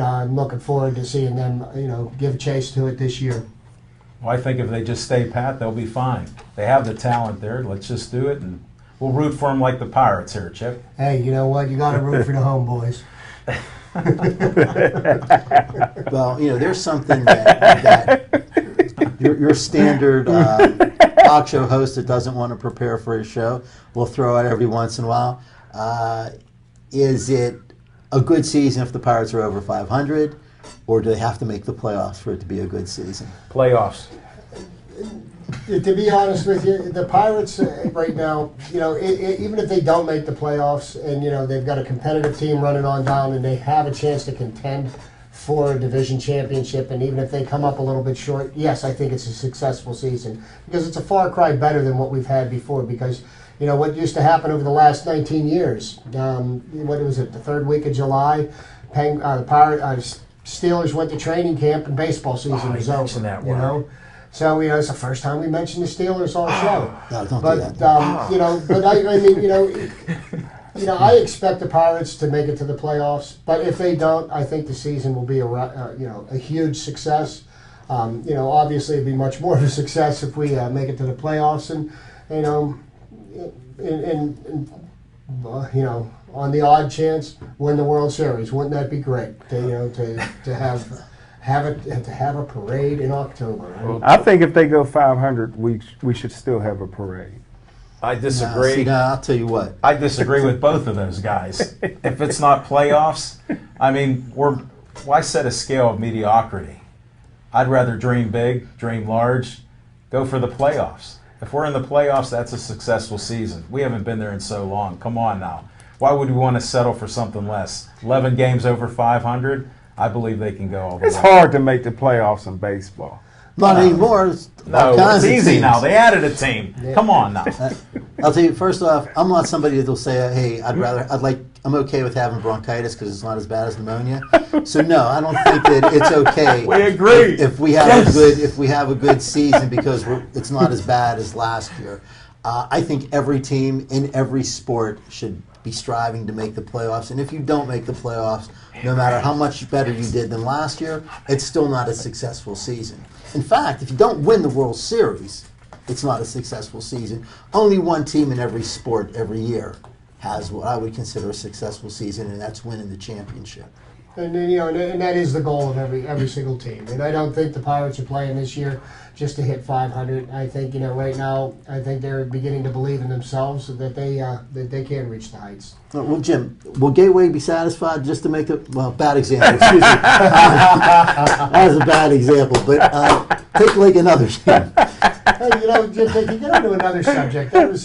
I'm looking forward to seeing them, give a chase to it this year. Well, I think if they just stay pat, they'll be fine. They have the talent there. Let's just do it, and we'll root for them like the Pirates here, Chip. Hey, you know what? You got to root for the homeboys. Well, there's something that your standard talk show host that doesn't want to prepare for his show will throw out every once in a while. Is it a good season if the Pirates are over 500, or do they have to make the playoffs for it to be a good season? Playoffs. To be honest with you, the Pirates right now, even if they don't make the playoffs and, they've got a competitive team running on down and they have a chance to contend for a division championship, and even if they come up a little bit short, yes, I think it's a successful season, because it's a far cry better than what we've had before, because, what used to happen over the last 19 years, what was it, the third week of July, the Steelers went to training camp and baseball season was over, that So, it's the first time we mentioned the Steelers on show. No, don't but, do that. But I mean, I expect the Pirates to make it to the playoffs. But if they don't, I think the season will be a huge success. Obviously it'd be much more of a success if we make it to the playoffs, and on the odd chance win the World Series. Wouldn't that be great? To have a parade in October. Right? I think if they go 500, we should still have a parade. I disagree. I'll tell you what. I disagree with both of those guys. If it's not playoffs, I mean, why set a scale of mediocrity? I'd rather dream big, dream large, go for the playoffs. If we're in the playoffs, that's a successful season. We haven't been there in so long. Come on now. Why would we want to settle for something less? 11 games over 500, I believe they can go all the way. It's hard to make the playoffs in baseball. Not anymore. It's all No, kinds it's of easy teams. now. They added a team. Come on now. I'll tell you, first off, I'm not somebody that'll say, hey, I'm okay with having bronchitis because it's not as bad as pneumonia. So no, I don't think that it's okay. We agree. If we have a good season because it's not as bad as last year. I think every team in every sport should be striving to make the playoffs. And if you don't make the playoffs, no matter how much better you did than last year, it's still not a successful season. In fact, if you don't win the World Series, it's not a successful season. Only one team in every sport every year has what I would consider a successful season, and that's winning the championship. And then, and that is the goal of every single team. And I don't think the Pirates are playing this year just to hit 500. I think right now I think they're beginning to believe in themselves that they can reach the heights. Well, Jim, will Gateway be satisfied just to make bad example? Excuse me. That was a bad example, but take like another team. Hey, Jim, to get on to another subject, I was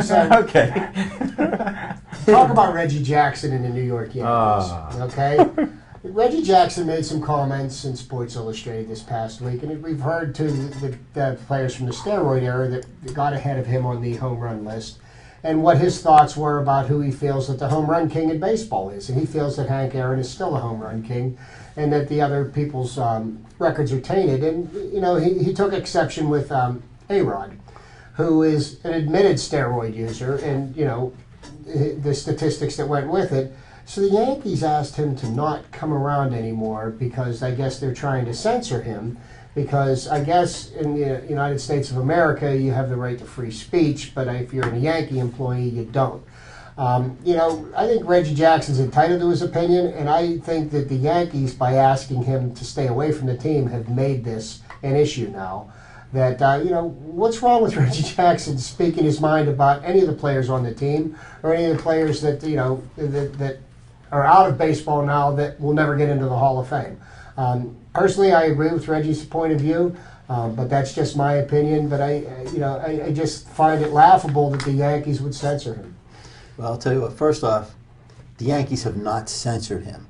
Okay. talk about Reggie Jackson and the New York Yankees. Okay, Reggie Jackson made some comments in Sports Illustrated this past week, and we've heard to the players from the steroid era that got ahead of him on the home run list, and what his thoughts were about who he feels that the home run king in baseball is, and he feels that Hank Aaron is still a home run king, and that the other people's records are tainted. And he took exception with A-Rod, who is an admitted steroid user, and the statistics that went with it. So the Yankees asked him to not come around anymore because I guess they're trying to censor him, because I guess in the United States of America you have the right to free speech, but if you're a Yankee employee you don't. I think Reggie Jackson's entitled to his opinion, and I think that the Yankees, by asking him to stay away from the team, have made this an issue now. That, what's wrong with Reggie Jackson speaking his mind about any of the players on the team or any of the players that, that are out of baseball now that will never get into the Hall of Fame? Personally, I agree with Reggie's point of view, but that's just my opinion. But I just find it laughable that the Yankees would censor him. Well, I'll tell you what, first off, the Yankees have not censored him.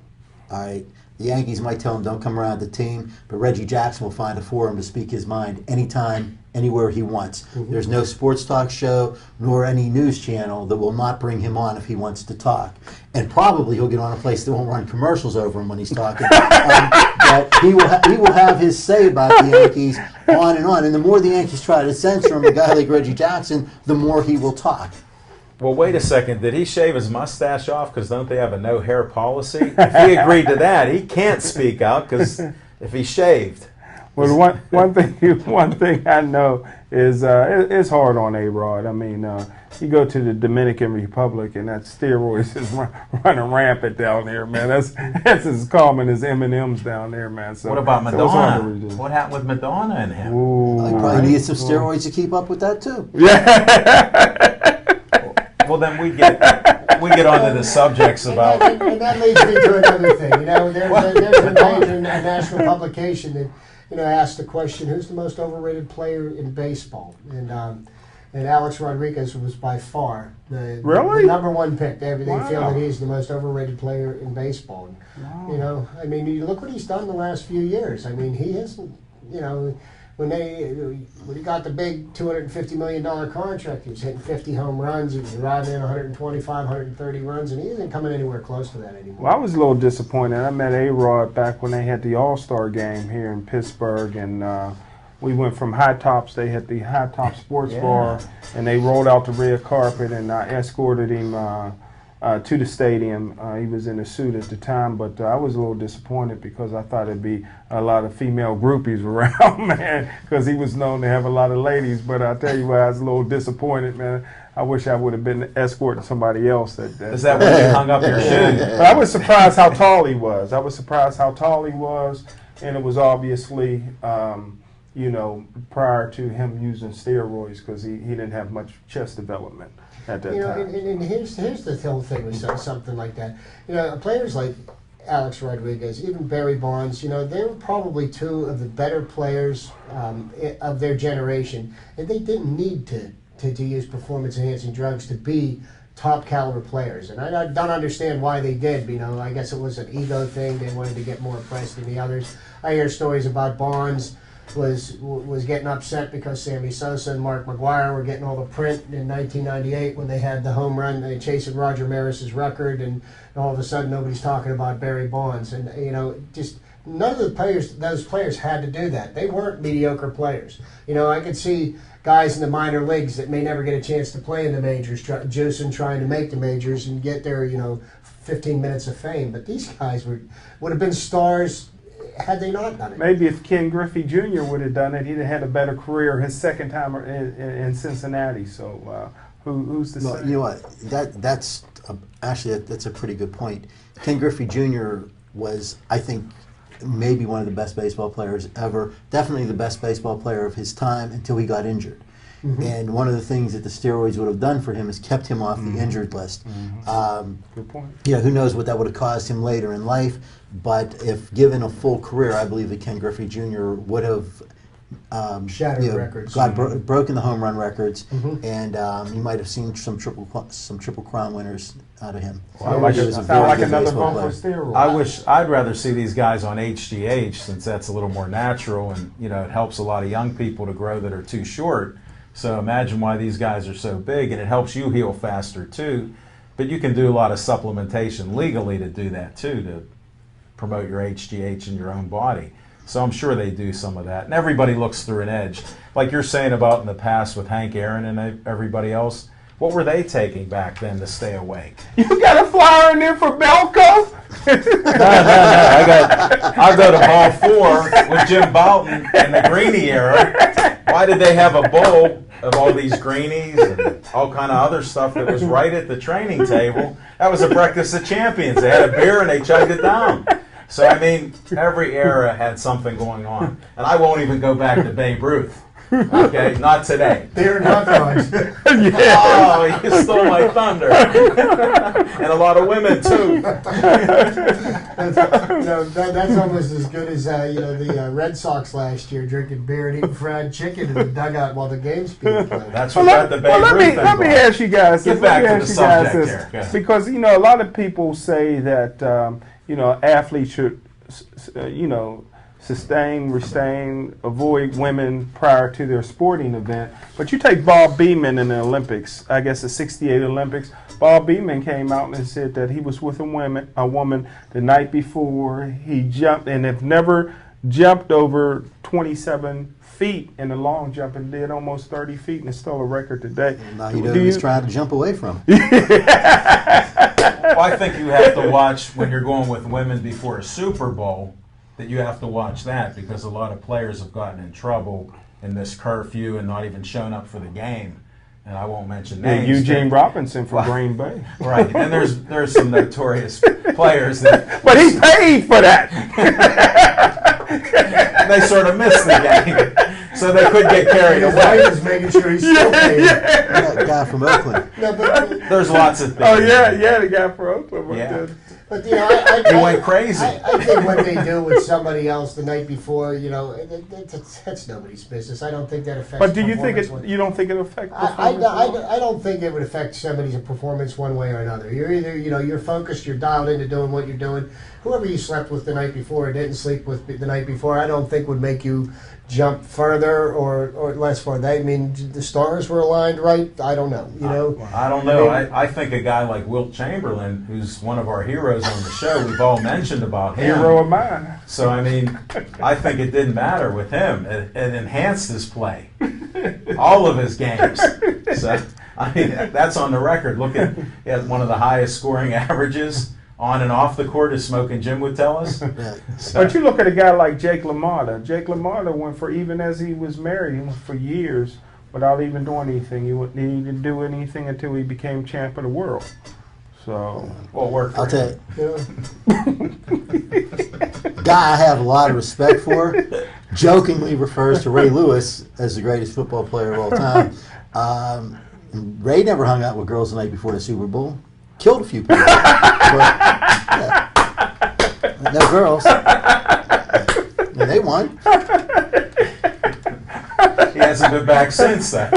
All right? The Yankees might tell him don't come around the team, but Reggie Jackson will find a forum to speak his mind anytime, anywhere he wants. Mm-hmm. There's no sports talk show nor any news channel that will not bring him on if he wants to talk. And probably he'll get on a place that won't run commercials over him when he's talking. But he will have his say about the Yankees on and on. And the more the Yankees try to censor him, a guy like Reggie Jackson, the more he will talk. Well, wait a second. Did he shave his mustache off? Because don't they have a no-hair policy? If he agreed to that, he can't speak out because if he shaved. Well, one thing I know is it's hard on A-Rod. I mean, you go to the Dominican Republic and that steroids is running rampant down there, man. That's as common as M&Ms down there, man. So what about so it's hard to Madonna? resist. What happened with Madonna and him? Ooh, He probably needed some steroids to keep up with that too. Well, then we get onto the subjects about. And that leads me to another thing. There's a major national publication that asked the question, who's the most overrated player in baseball? And Alex Rodriguez was by far the number one pick. They feel that he's the most overrated player in baseball. Wow. I mean, you look what he's done the last few years. I mean, he hasn't, when he got the big $250 million contract, he was hitting 50 home runs, he was driving in 125, 130 runs, and he isn't coming anywhere close to that anymore. Well, I was a little disappointed. I met A-Rod back when they had the All-Star game here in Pittsburgh, and we went from High Tops. They had the High Top Sports Bar, and they rolled out the red carpet, and I escorted him to the stadium. He was in a suit at the time, but I was a little disappointed because I thought it'd be a lot of female groupies around, man, because he was known to have a lot of ladies. But I tell you what, I was a little disappointed, man. I wish I would have been escorting somebody else. Is that when you hung up your shoes? But I was surprised how tall he was. And it was obviously, prior to him using steroids because he didn't have much chest development at that time. And here's the whole thing with something like that. Players like Alex Rodriguez, even Barry Bonds, they were probably two of the better players of their generation, and they didn't need to use performance-enhancing drugs to be top caliber players. And I don't understand why they did. I guess it was an ego thing. They wanted to get more press than the others. I hear stories about Bonds was getting upset because Sammy Sosa and Mark McGwire were getting all the print in 1998 when they had the home run, they chasing Roger Maris's record, and all of a sudden nobody's talking about Barry Bonds. And just none of those players had to do that. They weren't mediocre players. I could see guys in the minor leagues that may never get a chance to play in the majors, juicing, trying to make the majors and get their 15 minutes of fame. But these guys would have been stars had they not done it. Maybe if Ken Griffey Jr. would have done it, he'd have had a better career his second time in Cincinnati. So who's to say? You know what? That's a pretty good point. Ken Griffey Jr. was, I think, maybe one of the best baseball players ever. Definitely the best baseball player of his time until he got injured. Mm-hmm. And one of the things that the steroids would have done for him is kept him off the injured list. Mm-hmm. Good point. Who knows what that would have caused him later in life. But if given a full career, I believe that Ken Griffey Jr. would have shattered records, broken the home run records, and you might have seen some triple crown winners out of him. Well, like another vote for steroids. I'd rather see these guys on HGH, since that's a little more natural, and it helps a lot of young people to grow that are too short. So imagine why these guys are so big, and it helps you heal faster too. But you can do a lot of supplementation legally to do that too, to promote your HGH in your own body. So I'm sure they do some of that. And everybody looks through an edge. Like you're saying about in the past with Hank Aaron and everybody else, what were they taking back then to stay awake? You got a flyer in there for Belco? No. I go to ball 4 with Jim Boughton in the Greenie era. Why did they have a bowl of all these greenies and all kind of other stuff that was right at the training table? That was a breakfast of champions. They had a beer and they chugged it down. So, every era had something going on. And I won't even go back to Babe Ruth. Okay? Not today. Beer and hot dogs. Oh, you stole my thunder. And a lot of women, too. That's almost as good as the Red Sox last year, drinking beer and eating fried chicken in the dugout while the game's being played. That's what got the Babe Ruth thing. Let me ask you guys this. Get back to the subject here. Because, a lot of people say that, athletes should, sustain, avoid women prior to their sporting event. But you take Bob Beamon in the Olympics, I guess the '68 Olympics. Bob Beamon came out and said that he was with a woman the night before. He jumped and have never jumped over 27 feet in the long jump and did almost 30 feet, and it's still a record today. Now he's trying to jump away from. Well, I think you have to watch when you're going with women before a Super Bowl, that you have to watch that, because a lot of players have gotten in trouble in this curfew and not even shown up for the game. And I won't mention names. Eugene Robinson from Green Bay. Right. And there's some notorious players that... But he paid for that. They sort of missed the game. So they couldn't get carried away. Just making sure he's still paying. That guy from Oakland. There's lots of things. Oh, yeah, the guy from Oakland. Yeah. But I went crazy. I think what they do with somebody else the night before, that's nobody's business. I don't think that affects. But do you think you don't think it affects? I don't think it would affect somebody's performance one way or another. You're either you're focused, you're dialed into doing what you're doing. Whoever you slept with the night before or didn't sleep with the night before, I don't think would make you jump further or less far. The stars were aligned right. I don't know. I don't know. I think a guy like Wilt Chamberlain, who's one of our heroes on the show, we've all mentioned about him. Hero of mine. So I think it didn't matter with him. It enhanced his play, all of his games. So that's on the record. Look at he had one of the highest scoring averages on and off the court, as Smoking Jim would tell us. But you look at a guy like Jake LaMotta. Jake LaMotta went for, even as he was married, he went for years without even doing anything. He didn't do anything until he became champ of the world. So, well, work for I'll tell you. Guy I have a lot of respect for, jokingly refers to Ray Lewis as the greatest football player of all time. Ray never hung out with girls the night before the Super Bowl. Killed a few people. But, No girls. And they won. He hasn't been back since then.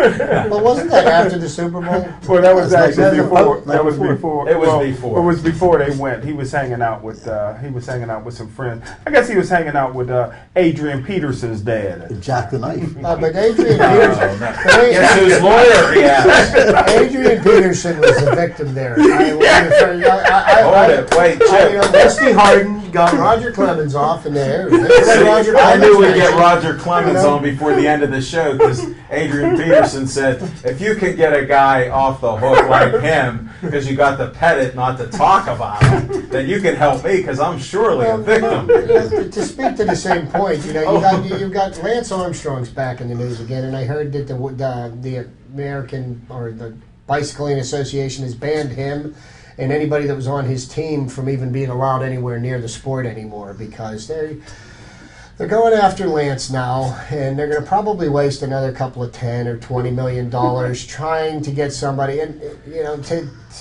Well, wasn't that after the Super Bowl? Well, that was That's actually like before. before. That was before. It was well, before. It was before they went. He was hanging out with. Some friends. I guess he was hanging out with Adrian Peterson's dad. Jack the Knife. But Adrian Oh, Peterson. no. Guess whose lawyer he has? Adrian Peterson was the victim there. Hold it. Wait, Chip. Rusty Harden got Roger Clemens off in there. See, I knew we'd get Roger Clemens on before the end of the show because Adrian Peterson said, if you could get a guy off the hook like him because you got to pet it, not to talk about him, then you can help me because I'm surely a victim. To speak to the same point, you've got Lance Armstrong's back in the news again, and I heard that the American or the Bicycling Association has banned him and anybody that was on his team from even being allowed anywhere near the sport anymore because they're going after Lance now, and they're going to probably waste another couple of $10 or $20 million trying to get somebody, and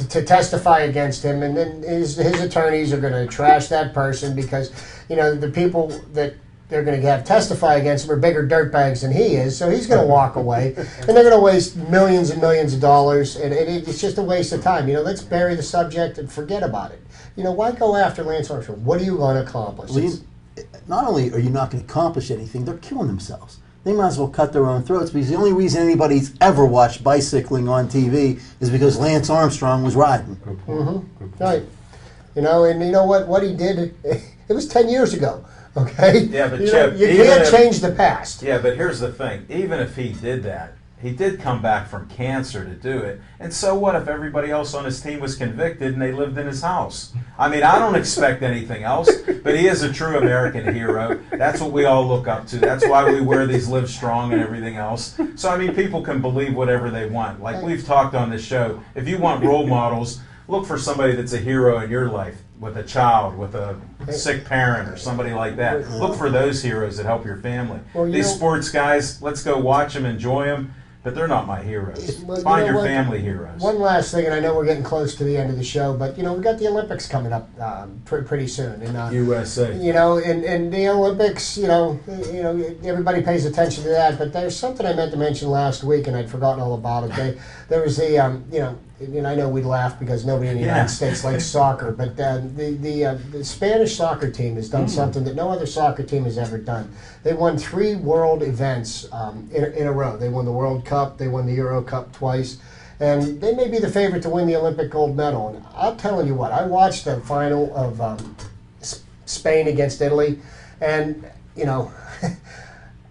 to testify against him, and then his attorneys are going to trash that person because the people that they're going to have testify against him are bigger dirtbags than he is, so he's going to walk away, and they're going to waste millions and millions of dollars, and it's just a waste of time. Let's bury the subject and forget about it. Why go after Lance Armstrong? What are you going to accomplish? Not only are you not going to accomplish anything, they're killing themselves. They might as well cut their own throats because the only reason anybody's ever watched bicycling on TV is because Lance Armstrong was riding. Mm-hmm. Right. And you know what he did? It was 10 years ago. Okay? Yeah, but Chip, you can't change the past. Yeah, but here's the thing. Even if he did that, he did come back from cancer to do it. And so what if everybody else on his team was convicted and they lived in his house? I mean, I don't expect anything else, but he is a true American hero. That's what we all look up to. That's why we wear these Live Strong and everything else. So, I mean, people can believe whatever they want. Like we've talked on this show, if you want role models, look for somebody that's a hero in your life, with a child, with a sick parent, or somebody like that. Look for those heroes that help your family. These sports guys, let's go watch them, enjoy them, but they're not my heroes. Find your family heroes. One last thing, and I know we're getting close to the end of the show, but we've got the Olympics coming up pretty soon. And, USA. And the Olympics, everybody pays attention to that, but there's something I meant to mention last week, and I'd forgotten all about it. There was the, and I know we laugh because nobody in the United States likes soccer, but the Spanish soccer team has done something that no other soccer team has ever done. They won 3 world events in a row. They won the World Cup, they won the Euro Cup twice, and they may be the favorite to win the Olympic gold medal. And I'm telling you what, I watched the final of Spain against Italy, and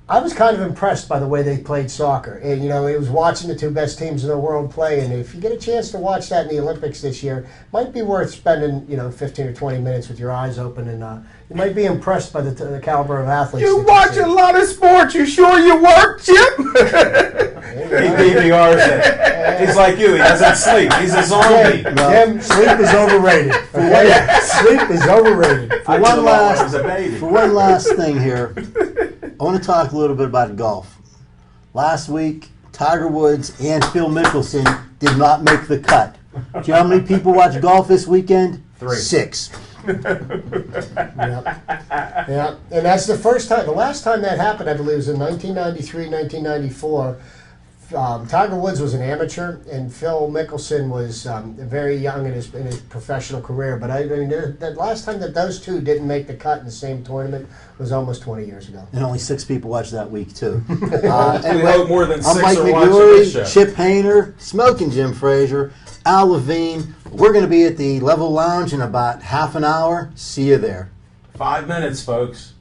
I was kind of impressed by the way they played soccer. And, it was watching the 2 best teams in the world play. And if you get a chance to watch that in the Olympics this year, it might be worth spending, 15 or 20 minutes with your eyes open. And you might be impressed by the caliber of athletes. You watch a lot of sports. You sure you work, Chip? He DVRs it. He's like you. He doesn't sleep. He's a zombie. Jim, sleep is overrated. Sleep is overrated. For one last thing here, I want to talk a little bit about golf. Last week, Tiger Woods and Phil Mickelson did not make the cut. Do you know how many people watched golf this weekend? 3. 6. Yeah, and that's the first time. The last time that happened, I believe, was in 1993, 1994. Tiger Woods was an amateur, and Phil Mickelson was very young in his professional career. But I mean, the last time that those two didn't make the cut in the same tournament was almost 20 years ago. And only 6 people watched that week, too. Anyway, hope more than 6 I'm Mike are watching this McGlory, show. Chip Hayner, Smoking Jim Frazier, Al Levine. We're going to be at the Level Lounge in about half an hour. See you there. 5 minutes, folks.